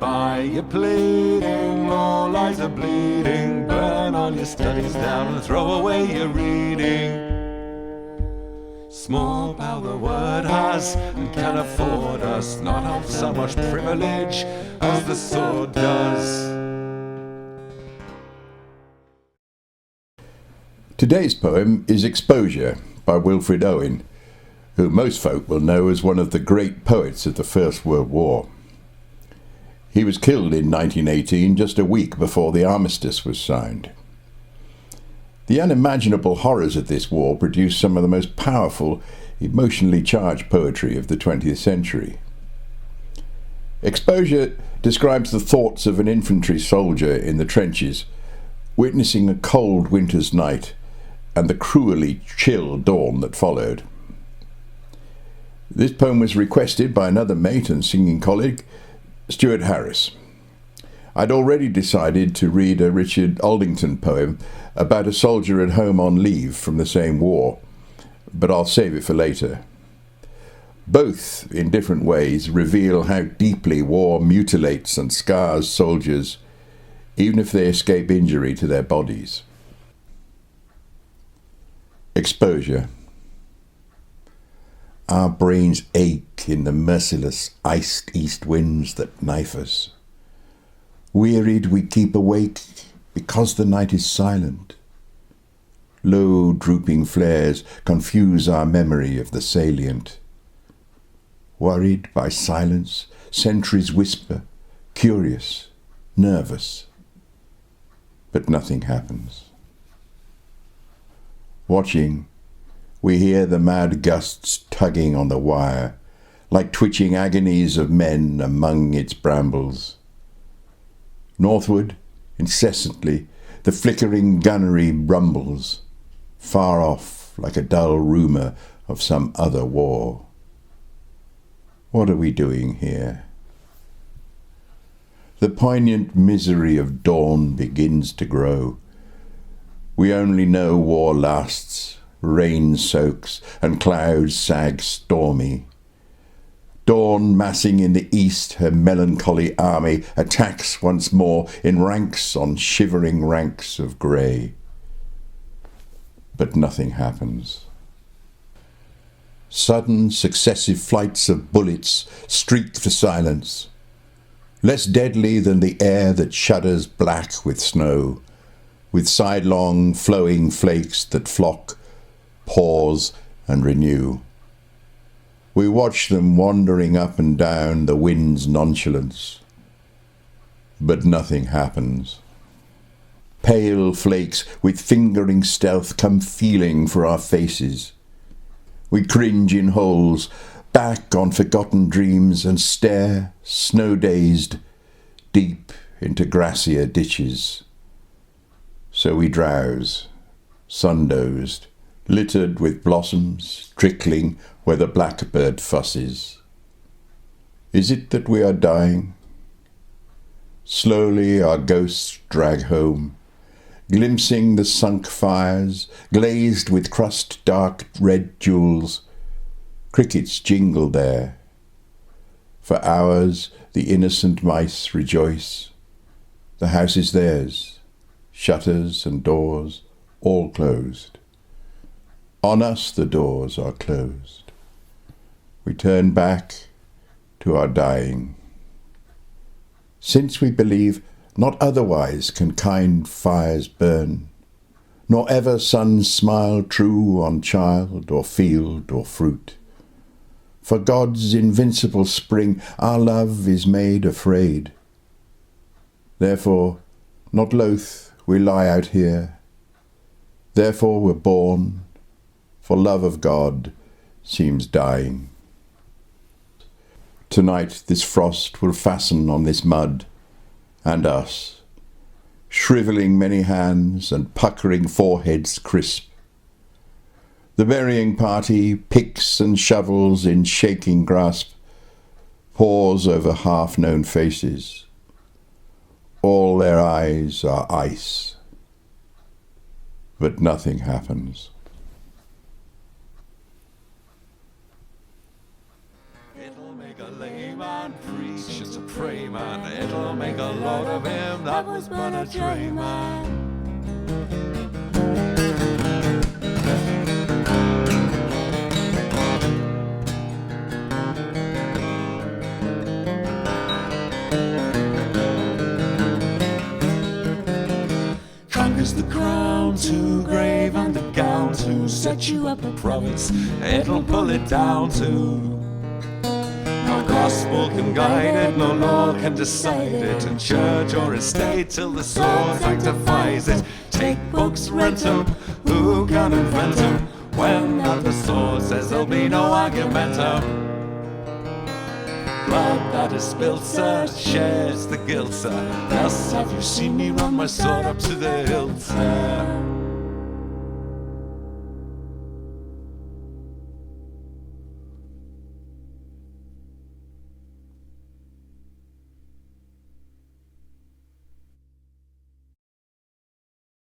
Goodbye, you're pleading, all eyes are bleeding. Burn all your studies down and throw away your reading. Small power the word has and can afford us not half so much privilege as the sword does. Today's poem is Exposure by Wilfed Owen, who most folk will know as one of the great poets of the First World War. He was killed in 1918, just a week before the armistice was signed. The unimaginable horrors of this war produced some of the most powerful, emotionally charged poetry of the 20th century. Exposure describes the thoughts of an infantry soldier in the trenches, witnessing a cold winter's night and the cruelly chill dawn that followed. This poem was requested by another mate and singing colleague, Stuart Harris. I'd already decided to read a Richard Aldington poem about a soldier at home on leave from the same war, but I'll save it for later. Both, in different ways, reveal how deeply war mutilates and scars soldiers, even if they escape injury to their bodies. Exposure. Our brains ache in the merciless iced east winds that knife us. Wearied we keep awake because the night is silent. Low drooping flares confuse our memory of the salient. Worried by silence, sentries whisper, curious, nervous. But nothing happens. Watching, we hear the mad gusts tugging on the wire, like twitching agonies of men among its brambles. Northward, incessantly, the flickering gunnery rumbles, far off like a dull rumour of some other war. What are we doing here? The poignant misery of dawn begins to grow. We only know war lasts, rain soaks, and clouds sag stormy. Dawn, massing in the east her melancholy army, attacks once more in ranks on shivering ranks of grey. But nothing happens. Sudden, successive flights of bullets streak the silence, less deadly than the air that shudders black with snow, with sidelong, flowing flakes that flock, pause, and renew. We watch them wandering up and down the wind's nonchalance. But nothing happens. Pale flakes with fingering stealth come feeling for our faces. We cringe in holes, back on forgotten dreams, and stare, snow-dazed, deep into grassier ditches. So we drowse, sun-dozed, littered with blossoms, trickling where the blackbird fusses. Is it that we are dying? Slowly our ghosts drag home, glimpsing the sunk fires, glazed with crust dark red jewels. Crickets jingle there. For hours the innocent mice rejoice. The house is theirs, shutters and doors all closed. On us the doors are closed. We turn back to our dying. Since we believe not otherwise can kind fires burn, nor ever suns smile true on child or field or fruit. For God's invincible spring our love is made afraid. Therefore, not loath we lie out here. Therefore we're born, for love of God seems dying. Tonight this frost will fasten on this mud and us, shrivelling many hands and puckering foreheads crisp. The burying party, picks and shovels in shaking grasp, pause over half-known faces. All their eyes are ice, but nothing happens. It'll make a layman preach, it's a pray man. It'll was but a drayman. Conquers the crown, too grave and the gown to set you up a province it'll pull it down to. No gospel can guide it, no law can decide it, in church or in state till the sword sanctifies it. Take books, rent 'em, who can invent 'em, when not the sword says there'll be no argumentum. Blood that is spilled, sir, shares the guilt, sir. Thus have you seen me run my sword up to the hilt, sir.